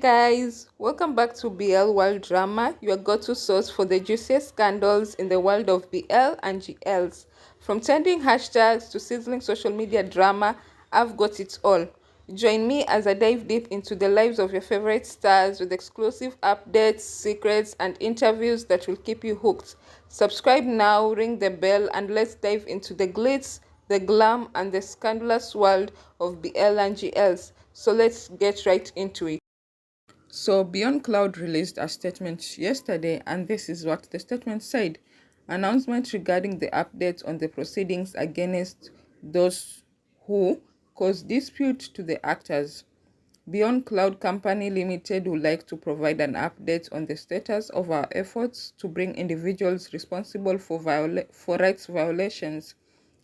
guys, welcome back to BL World Drama, your go-to source for the juiciest scandals in the world of BL and GLs. From trending hashtags to sizzling social media drama, I've got it all. Join me as I dive deep into the lives of your favorite stars with exclusive updates, secrets, and interviews that will keep you hooked. Subscribe now, ring the bell, and let's dive into the glitz, the glam, and the scandalous world of BL&GLs. So let's get right into it. So, Beyond Cloud released a statement yesterday, and this is what the statement said. Announcement regarding the updates on the proceedings against those who caused dispute to the actors. Beyond Cloud Company Limited would like to provide an update on the status of our efforts to bring individuals responsible for rights violations,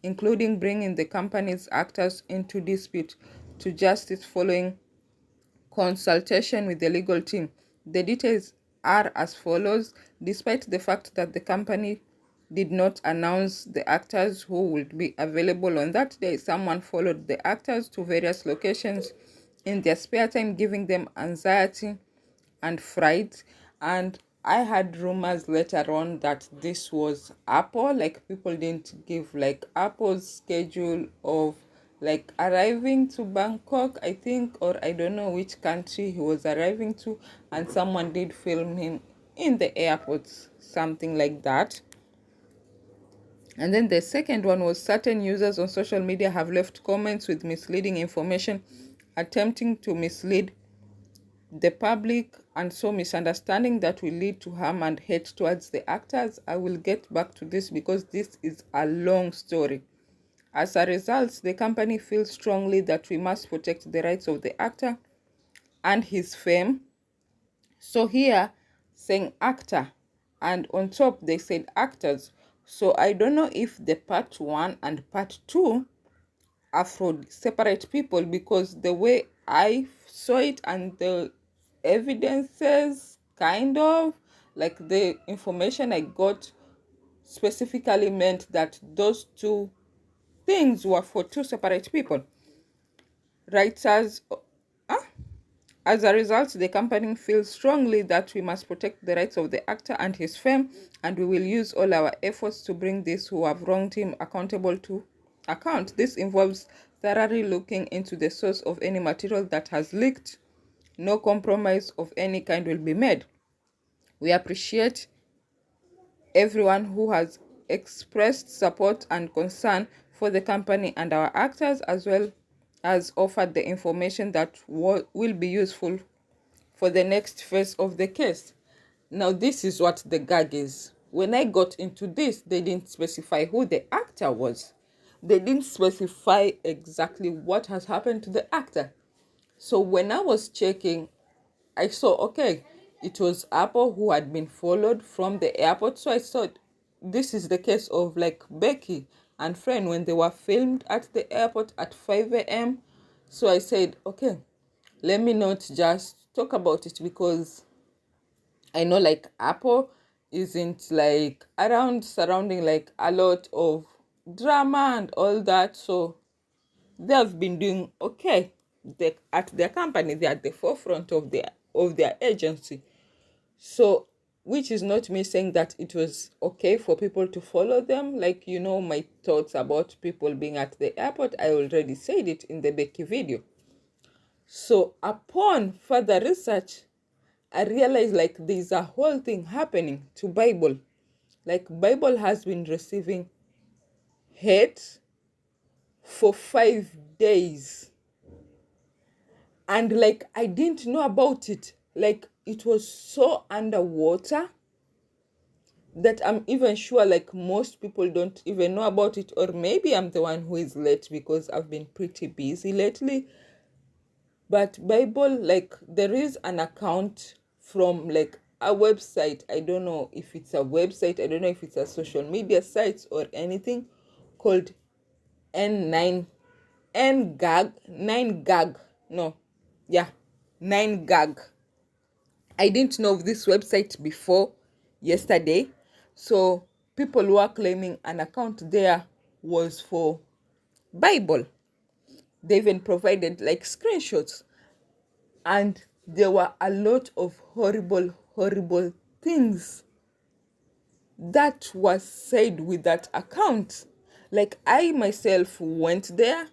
including bringing the company's actors into dispute to justice following consultation with the legal team. The details are as follows. Despite the fact that the company did not announce the actors who would be available on that day, someone followed the actors to various locations in their spare time, giving them anxiety and fright. And I had rumors later on that this was Apple, like people didn't give like Apple's schedule of like arriving to Bangkok, I think, or I don't know which country he was arriving to, and someone did film him in the airport, something like that. And then the second one was certain users on social media have left comments with misleading information, attempting to mislead the public, and so misunderstanding that will lead to harm and hate towards the actors. I will get back to this because this is a long story. As a result, the company feels strongly that we must protect the rights of the actor and his fame. So here, saying actor, and on top they said actors. So I don't know if the part 1 and part 2 are for separate people, because the way I saw it and the evidences, kind of like the information I got specifically meant that those two things were for two separate people. Writers, as a result, the company feels strongly that we must protect the rights of the actor and his fame, and we will use all our efforts to bring those who have wronged him accountable to account. This involves thoroughly looking into the source of any material that has leaked. No compromise of any kind will be made. We appreciate everyone who has expressed support and concern for the company and our actors, as well as offered the information that will be useful for the next phase of the case. Now, this is what the gag is. When I got into this, they didn't specify who the actor was. They didn't specify exactly what has happened to the actor. So when I was checking, I saw, okay, it was Apple who had been followed from the airport. So I thought this is the case of like Becky and Friend when they were filmed at the airport at 5 a.m. So I said, okay, let me not just talk about it, because I know like Apple isn't like around surrounding like a lot of drama and all that. So they've been doing okay. At their company, they're at the forefront of their agency. So, which is not me saying that it was okay for people to follow them. Like, you know, my thoughts about people being at the airport, I already said it in the Becky video. So upon further research, I realized like there's a whole thing happening to Bible. Like Bible has been receiving hate for 5 days. And like I didn't know about it. Like it was so underwater that I'm even sure like most people don't even know about it, or maybe I'm the one who is late because I've been pretty busy lately. But Bible, like there is an account from like a website. I don't know if it's a website, I don't know if it's a social media site or anything, called N9 N-gag 9gag. No, yeah, 9gag. I didn't know of this website before yesterday. So people who are claiming an account there was for Bible. They even provided like screenshots. And there were a lot of horrible things that was said with that account. Like, I myself went there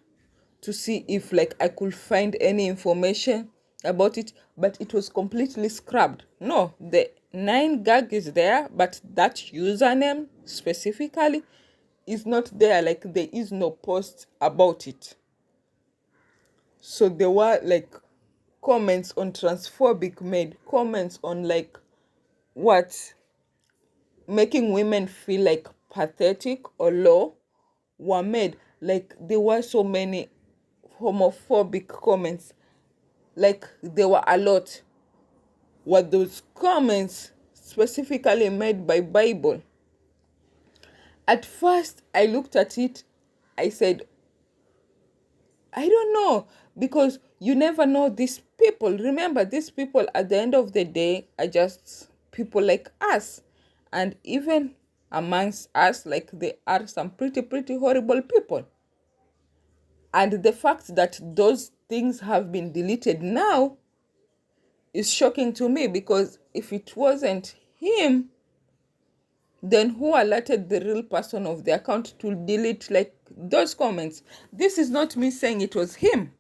to see if like I could find any information about it, but it was completely scrubbed. No, the 9gag is there, but that username specifically is not there. Like, there is no post about it. So there were like comments on transphobic made, comments on like what, making women feel like pathetic or low were made. Like, there were so many homophobic comments. Like, there were a lot. Were those comments specifically made by Bible? At first, I looked at it, I said, I don't know, because you never know these people. Remember, these people at the end of the day are just people like us. And even amongst us, like, there are some pretty horrible people. And the fact that those things have been deleted now is shocking to me, because if it wasn't him, then who alerted the real person of the account to delete like those comments? This is not me saying it was him.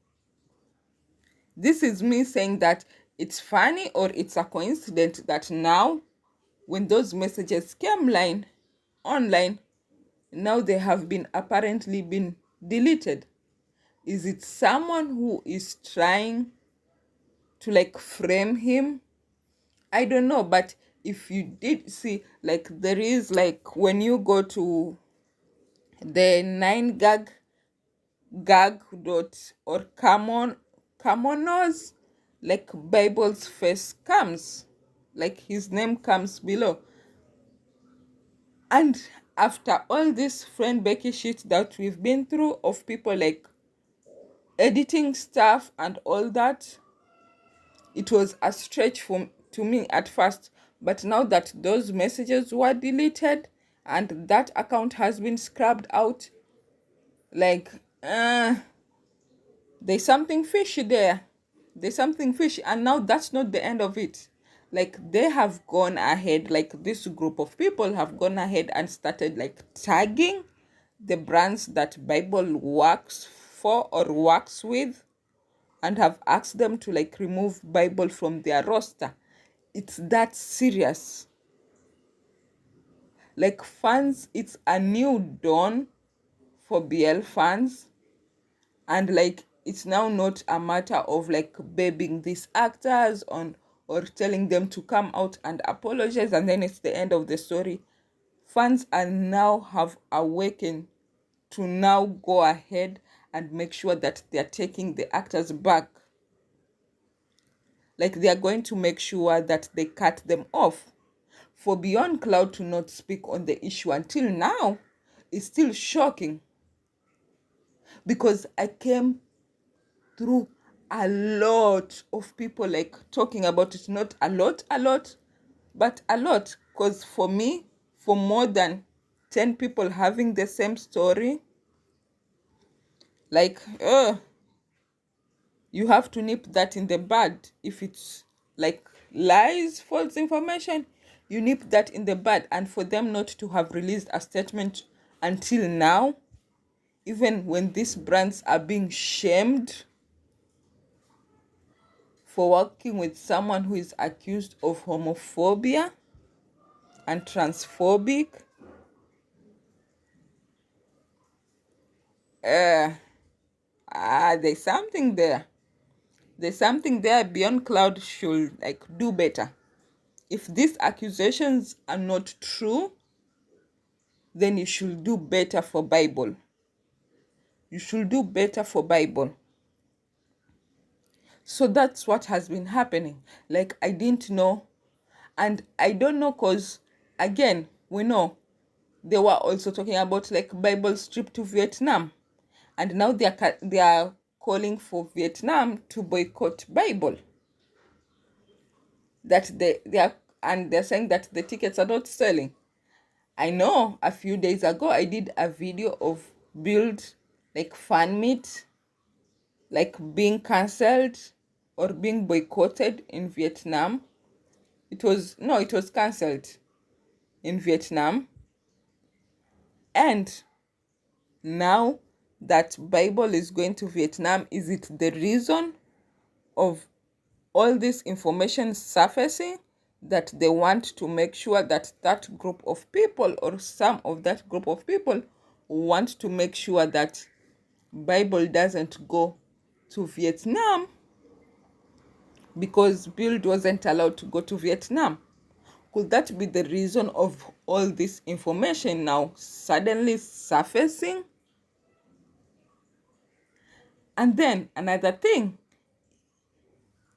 This is me saying that it's funny, or it's a coincidence that now when those messages came online, now they have been apparently been deleted. Is it someone who is trying to like frame him? I don't know, but if you did see, like, there is like, when you go to the 9gag dot or commoners, like, Bible's face comes, like his name comes below. And after all this friend Becky shit that we've been through, of people like editing stuff and all that, it was a stretch to me at first. But now that those messages were deleted and that account has been scrubbed out, like, there's something fishy there. There's something fishy. And now that's not the end of it. Like, they have gone ahead, like, this group of people have gone ahead and started like tagging the brands that Bible works for or works with, and have asked them to like remove Bible from their roster. It's that serious. Like, fans, it's a new dawn for BL fans. And like, it's now not a matter of like babying these actors on, or telling them to come out and apologize and then it's the end of the story. Fans are now have awakened to now go ahead and make sure that they're taking the actors back. Like, they are going to make sure that they cut them off. For Beyond Cloud to not speak on the issue until now is still shocking, because I came through a lot of people like talking about it. Not a lot, but a lot. Because for me, for more than 10 people having the same story, like, you have to nip that in the bud. If it's like lies, false information, you nip that in the bud. And for them not to have released a statement until now, even when these brands are being shamed for working with someone who is accused of homophobia and transphobic, there's something there. There's something there. Beyond Cloud should like do better. If these accusations are not true, then you should do better for Bible. You should do better for Bible. So that's what has been happening. Like, I didn't know. And I don't know, because again, we know they were also talking about like Bible's trip to Vietnam. And now they are calling for Vietnam to boycott Bible. That they're saying that the tickets are not selling. I know a few days ago I did a video of Build like fan meet like being cancelled or being boycotted in Vietnam. It was cancelled in Vietnam. And now that Bible is going to Vietnam, is it the reason of all this information surfacing, that they want to make sure that that group of people, or some of that group of people, want to make sure that Bible doesn't go to Vietnam because Build wasn't allowed to go to Vietnam? Could that be the reason of all this information now suddenly surfacing? And then another thing,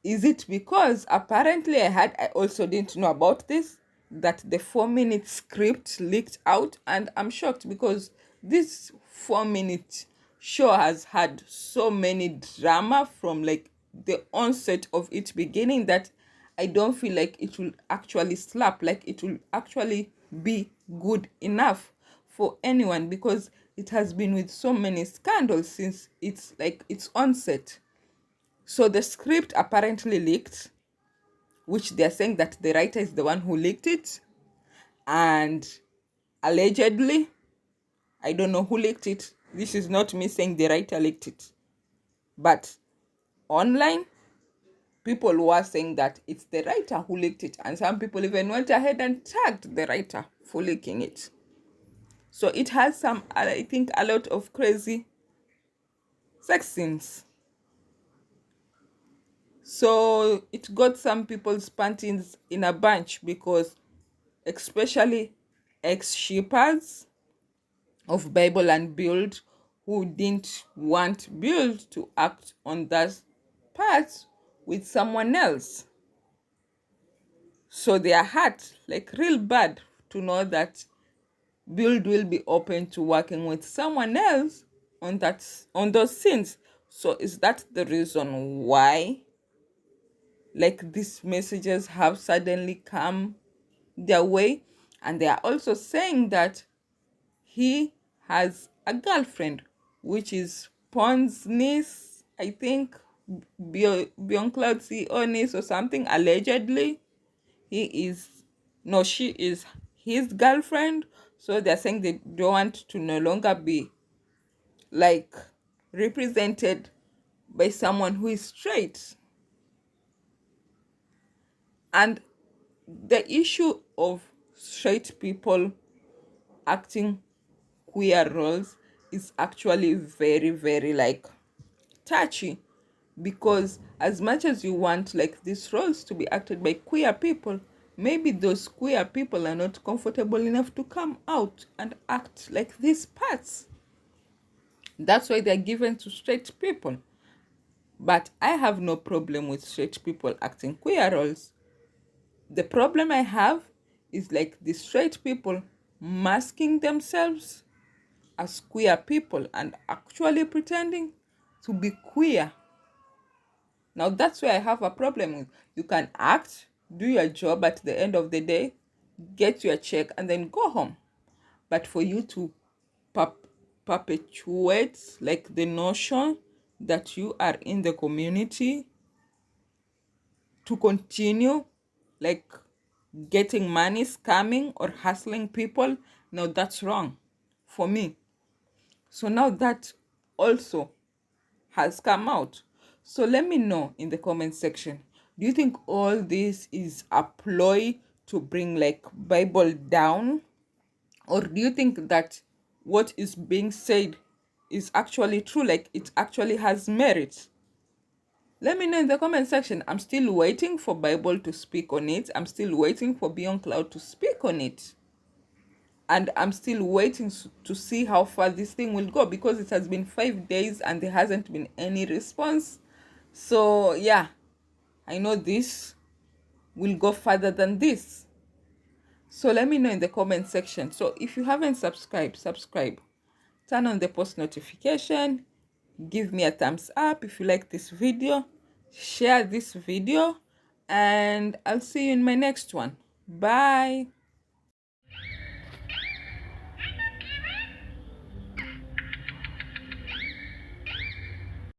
is it because apparently I also didn't know about this, that the 4-minute script leaked out? And I'm shocked because this 4-minute show has had so many drama from like the onset of its beginning, that I don't feel like it will actually slap, like it will actually be good enough for anyone, because it has been with so many scandals since its onset. So the script apparently leaked, which they're saying that the writer is the one who leaked it. And allegedly, I don't know who leaked it. This is not me saying the writer leaked it. But online, people were saying that it's the writer who leaked it. And some people even went ahead and tagged the writer for leaking it. So it has some, I think, a lot of crazy sex scenes. So it got some people's panties in a bunch, because especially ex-shippers of Bible and Build, who didn't want Build to act on that part with someone else. So they are hurt, like real bad, to know that Build will be open to working with someone else on those scenes. So is that the reason why like these messages have suddenly come their way? And they are also saying that he has a girlfriend, which is Pon's niece, I think, Beyond Cloud CEO niece or something, allegedly. She is his girlfriend. So they're saying they don't want to no longer be like represented by someone who is straight. And the issue of straight people acting queer roles is actually very, very like touchy, because as much as you want like these roles to be acted by queer people, maybe those queer people are not comfortable enough to come out and act like these parts. That's why they're given to straight people. But I have no problem with straight people acting queer roles. The problem I have is like the straight people masking themselves as queer people and actually pretending to be queer. Now that's where I have a problem with. You can act, do your job at the end of the day, get your check, and then go home. But for you to perpetuate like the notion that you are in the community, to continue like getting money, scamming, or hustling people, now that's wrong for me. So now that also has come out. So let me know in the comment section. Do you think all this is a ploy to bring like Bible down? Or do you think that what is being said is actually true, like it actually has merit? Let me know in the comment section. I'm still waiting for Bible to speak on it. I'm still waiting for Beyond Cloud to speak on it. And I'm still waiting to see how far this thing will go, because it has been 5 days and there hasn't been any response. So yeah, I know this will go further than this. So let me know in the comment section. So if you haven't subscribed, subscribe. Turn on the post notification. Give me a thumbs up if you like this video. Share this video. And I'll see you in my next one. Bye.